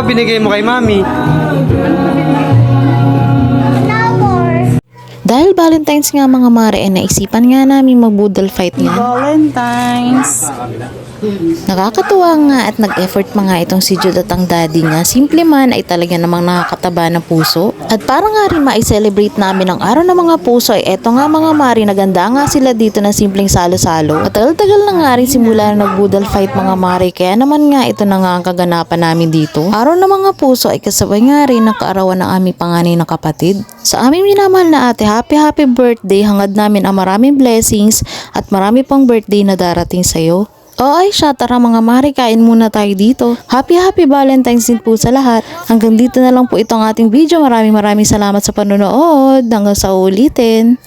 ba binigay mo kay mami? Dahil Valentine's nga mga mare, naisipan nga namin mag-boodle fight nga. Valentine's. Nakakatuwa nga at nag-effort pa nga itong si Jude at ang daddy niya. Simple man ay talaga namang nakakataba ng puso. At para nga rin ma-celebrate namin ang araw ng mga puso ay eto nga mga mare, naganda nga sila dito ng simpleng salo-salo. At tagal-tagal na nga rin simula na nag-boodle fight mga mare, kaya naman nga ito na nga ang kaganapan namin dito. Araw ng mga puso ay kasabay nga rin ng kaarawan ng aming panganay na kapatid. Sa aming minamahal na ate, happy birthday, hangad namin ang maraming blessings at marami pang birthday na darating sa'yo. O ay siya, tara mga mare, kain muna tayo dito. Happy Valentine's din po sa lahat. Hanggang dito na lang po itong ating video. Maraming salamat sa panonood. Hanggang sa ulitin.